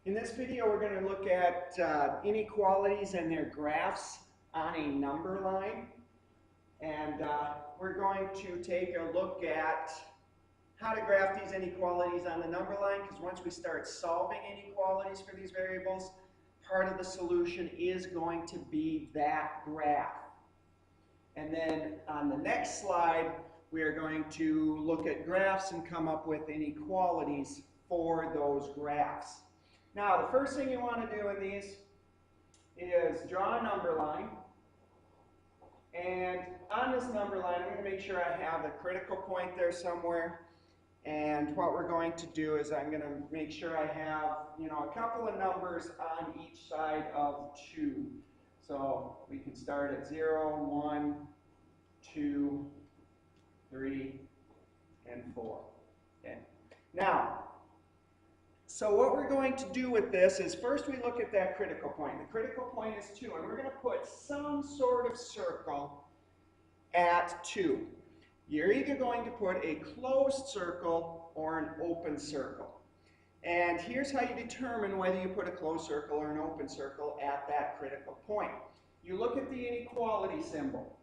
In this video, we're going to look at inequalities and their graphs on a number line. And we're going to take a look at how to graph these inequalities on the number line, because once we start solving inequalities for these variables, part of the solution is going to be that graph. And then on the next slide, we are going to look at graphs and come up with inequalities for those graphs. Now, the first thing you want to do in these is draw a number line. And on this number line, I'm going to make sure I have a critical point there somewhere. And what we're going to do is I'm going to make sure I have, a couple of numbers on each side of 2. So we can start at 0, 1, 2, 3, and 4. Okay. Now, so what we're going to do with this is first we look at that critical point. The critical point is 2, and we're going to put some sort of circle at 2. You're either going to put a closed circle or an open circle. And here's how you determine whether you put a closed circle or an open circle at that critical point. You look at the inequality symbol.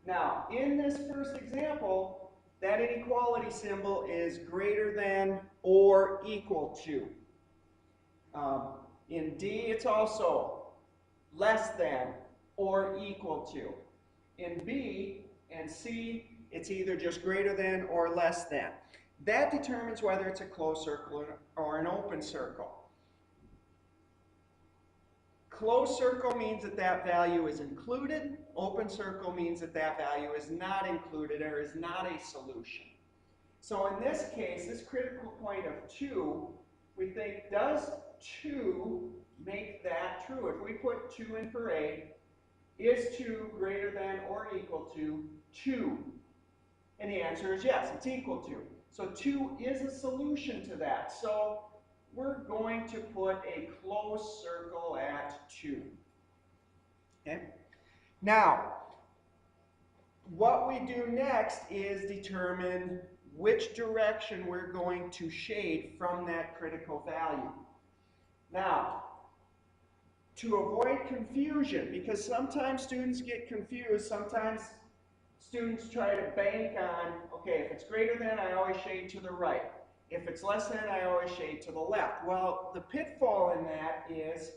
Now, in this first example, that inequality symbol is greater than or equal to. In D, it's also less than or equal to. In B and C, it's either just greater than or less than. That determines whether it's a closed circle or an open circle. Closed circle means that that value is included. Open circle means that that value is not included or is not a solution. So in this case, this critical point of 2, we think, does 2 make that true? If we put 2 in for A, is 2 greater than or equal to 2? And the answer is yes, it's equal to. So 2 is a solution to that. So we're going to put a closed circle at 2. Okay? Now, what we do next is determine which direction we're going to shade from that critical value. Now, to avoid confusion, because sometimes students get confused, sometimes students try to bank on, okay, if it's greater than, I always shade to the right. If it's less than, I always shade to the left. Well, the pitfall in that is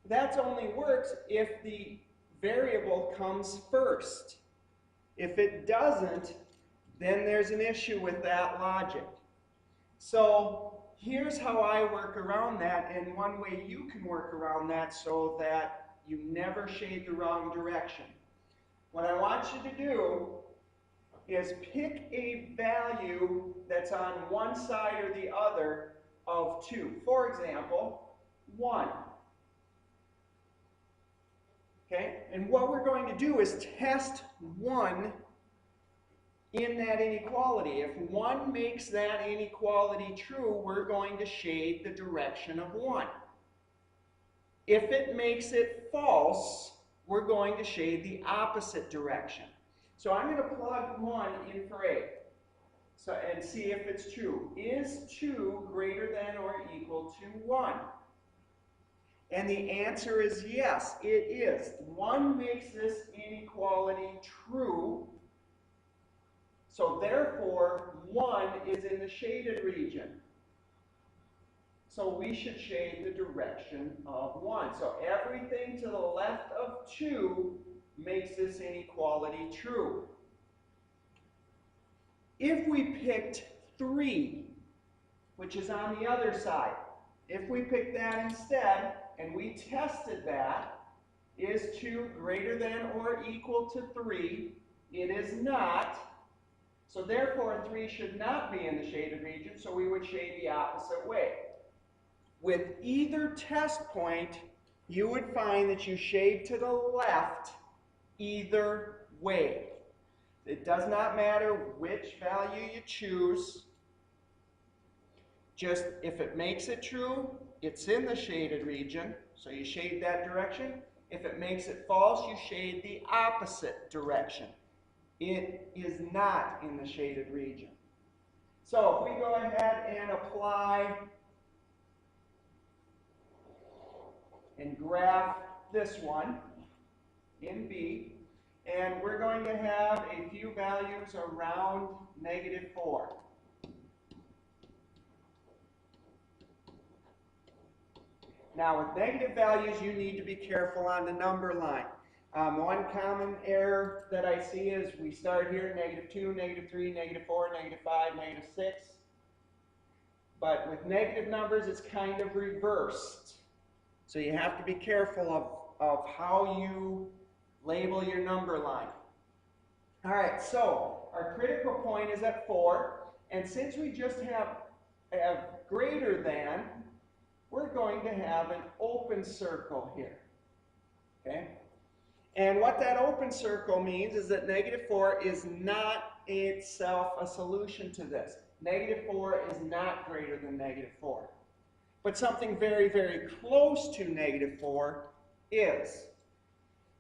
that only works if the variable comes first. If it doesn't, then there's an issue with that logic. So here's how I work around that, and one way you can work around that so that you never shade the wrong direction. What I want you to do is pick a value that's on one side or the other of 2. For example, 1. Okay? And what we're going to do is test 1 in that inequality. If 1 makes that inequality true, we're going to shade the direction of 1. If it makes it false, we're going to shade the opposite direction. So I'm going to plug 1 in for A and see if it's true. Is 2 greater than or equal to 1? And the answer is yes, it is. 1 makes this inequality true. So therefore, 1 is in the shaded region. So we should shade the direction of 1. So everything to the left of 2 makes this inequality true. If we picked 3, which is on the other side, if we picked that instead and we tested that, is 2 greater than or equal to 3? It is not. So therefore, 3 should not be in the shaded region, so we would shade the opposite way. With either test point, you would find that you shade to the left either way. It does not matter which value you choose. Just if it makes it true, it's in the shaded region, so you shade that direction. If it makes it false, you shade the opposite direction. It is not in the shaded region. So if we go ahead and apply and graph this one in B. And we're going to have a few values around -4. Now, with negative values, you need to be careful on the number line. One common error that I see is we start here, -2, -3, -4, -5, -6. But with negative numbers, it's kind of reversed. So you have to be careful of how you label your number line. All right, so our critical point is at 4. And since we just have greater than, we're going to have an open circle here. Okay? And what that open circle means is that -4 is not itself a solution to this. -4 is not greater than -4. But something very, very close to -4 is.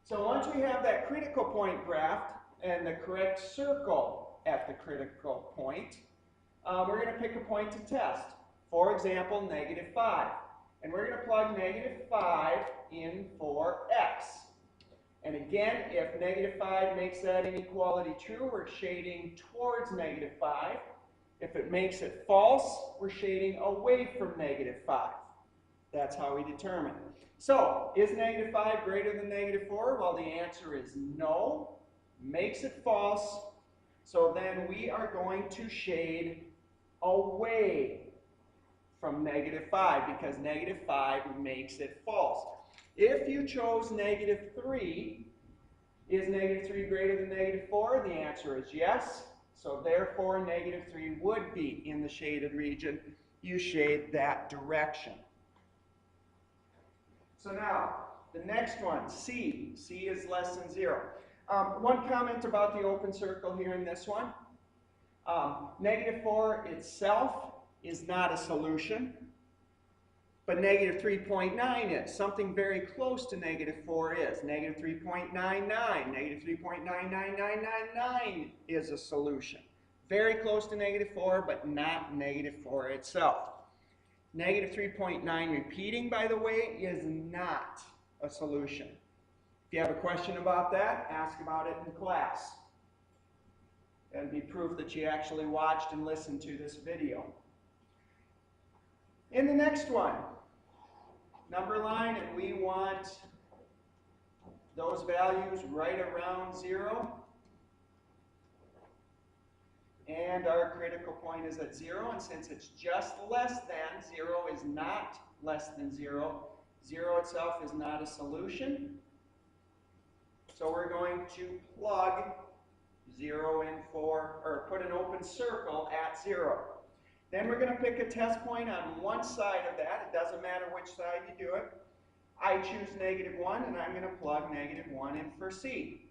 So once we have that critical point graphed and the correct circle at the critical point, we're going to pick a point to test. For example, -5. And we're going to plug -5 in for x. And again, if -5 makes that inequality true, we're shading towards -5. If it makes it false, we're shading away from -5. That's how we determine. So, is -5 greater than -4? Well, the answer is no. Makes it false. So then we are going to shade away from -5 because -5 makes it false. If you chose -3, is -3 greater than -4? The answer is yes. So therefore, -3 would be in the shaded region. You shade that direction. So now, the next one, C. C is less than 0. One comment about the open circle here in this one. -4 itself is not a solution, but -3.9 is. Something very close to -4 is. -3.99, -3.999999 is a solution. Very close to -4, but not -4 itself. -3.9 repeating, by the way, is not a solution. If you have a question about that, ask about it in class. That'd be proof that you actually watched and listened to this video. In the next one, number line, and we want those values right around 0. And our critical point is at 0, and since it's just less than, 0 is not less than 0. 0 itself is not a solution. So we're going to plug 0 in for, or put an open circle at 0. Then we're going to pick a test point on one side of that. It doesn't matter which side you do it. I choose -1, and I'm going to plug -1 in for C.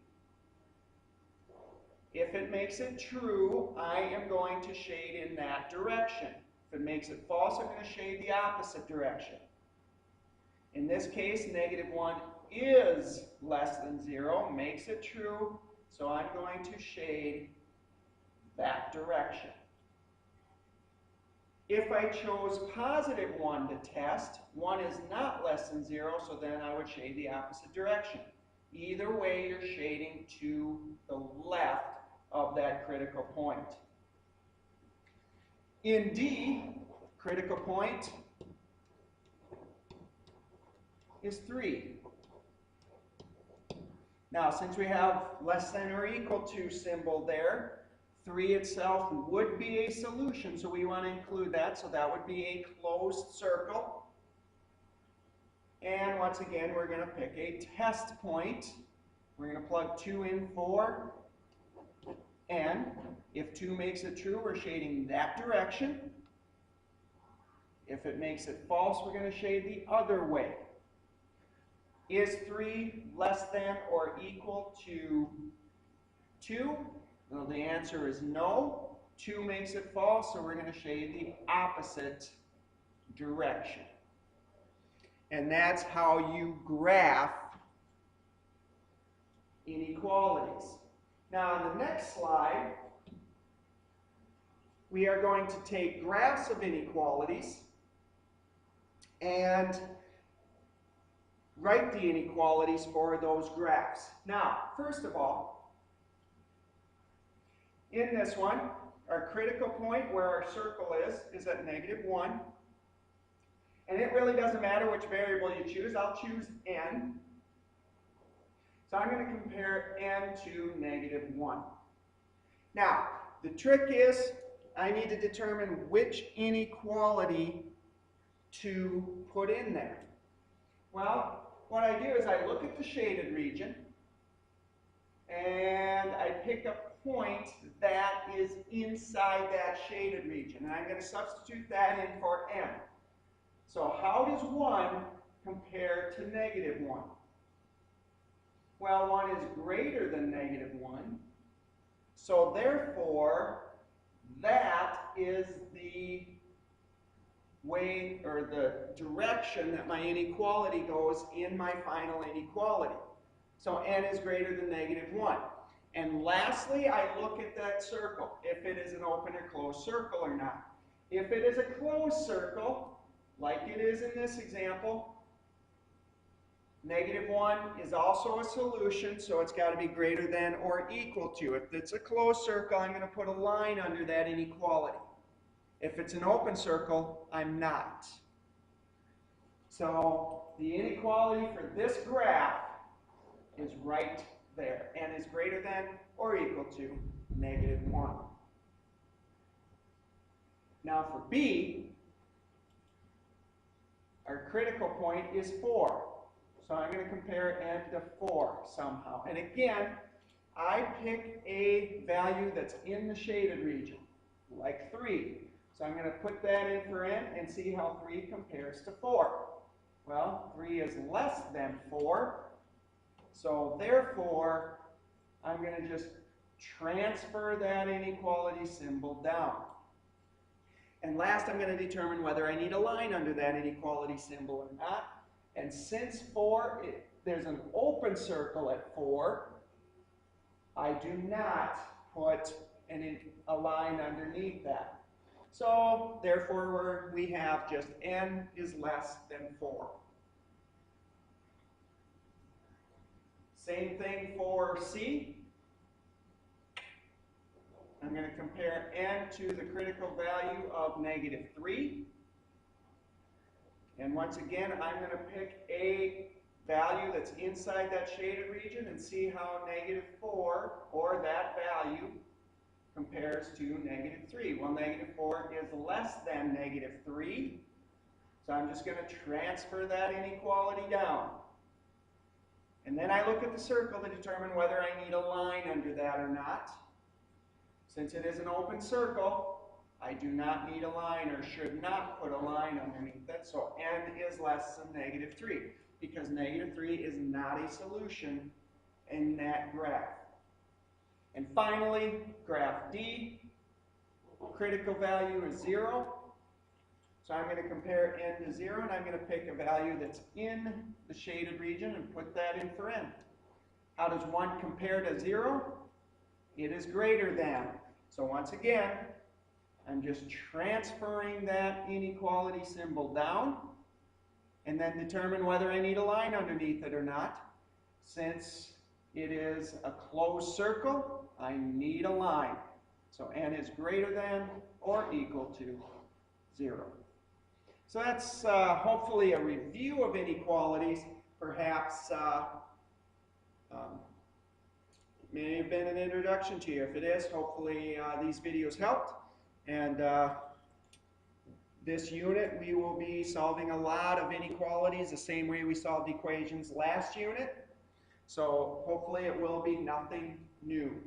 If it makes it true, I am going to shade in that direction. If it makes it false, I'm going to shade the opposite direction. In this case, -1 is less than 0, makes it true, so I'm going to shade that direction. If I chose +1 to test, 1 is not less than 0, so then I would shade the opposite direction. Either way, you're shading to the left of that critical point. In D, critical point is 3. Now, since we have less than or equal to symbol there, 3 itself would be a solution, so we want to include that, so that would be a closed circle. And once again, we're going to pick a test point. We're going to plug 2 in for N. If 2 makes it true, we're shading that direction. If it makes it false, we're going to shade the other way. Is 3 less than or equal to 2? Well, the answer is no. 2 makes it false, so we're going to shade the opposite direction. And that's how you graph inequalities. Now, on the next slide, we are going to take graphs of inequalities and write the inequalities for those graphs. Now, first of all, in this one, our critical point where our circle is at -1. And it really doesn't matter which variable you choose. I'll choose n. So I'm going to compare n to -1. Now, the trick is I need to determine which inequality to put in there. Well, what I do is I look at the shaded region and I pick a point that is inside that shaded region. And I'm going to substitute that in for n. So how does 1 compare to -1? Well, 1 is greater than -1. So therefore, that is the way or the direction that my inequality goes in my final inequality. So n is greater than -1. And lastly, I look at that circle, if it is an open or closed circle or not. If it is a closed circle, like it is in this example, -1 is also a solution, so it's got to be greater than or equal to. If it's a closed circle, I'm going to put a line under that inequality. If it's an open circle, I'm not. So the inequality for this graph is right there. N is greater than or equal to -1. Now for B, our critical point is 4. So I'm going to compare n to 4 somehow. And again, I pick a value that's in the shaded region, like 3. So I'm going to put that in for n and see how 3 compares to 4. Well, 3 is less than 4. So therefore, I'm going to just transfer that inequality symbol down. And last, I'm going to determine whether I need a line under that inequality symbol or not. And since 4, there's an open circle at 4, I do not put a line underneath that. So therefore, we have just n is less than 4. Same thing for C. I'm going to compare n to the critical value of -3. And once again, I'm going to pick a value that's inside that shaded region and see how -4, or that value, compares to -3. Well, -4 is less than -3. So I'm just going to transfer that inequality down. And then I look at the circle to determine whether I need a line under that or not. Since it is an open circle, I do not need a line or should not put a line underneath it. So n is less than -3 because -3 is not a solution in that graph. And finally, graph D, critical value is 0. So I'm going to compare n to 0, and I'm going to pick a value that's in the shaded region and put that in for n. How does 1 compare to 0? It is greater than. So once again, I'm just transferring that inequality symbol down and then determine whether I need a line underneath it or not. Since it is a closed circle, I need a line. So n is greater than or equal to 0. So that's hopefully a review of inequalities. Perhaps it may have been an introduction to you. If it is, hopefully these videos helped. And this unit, we will be solving a lot of inequalities the same way we solved equations last unit. So hopefully it will be nothing new.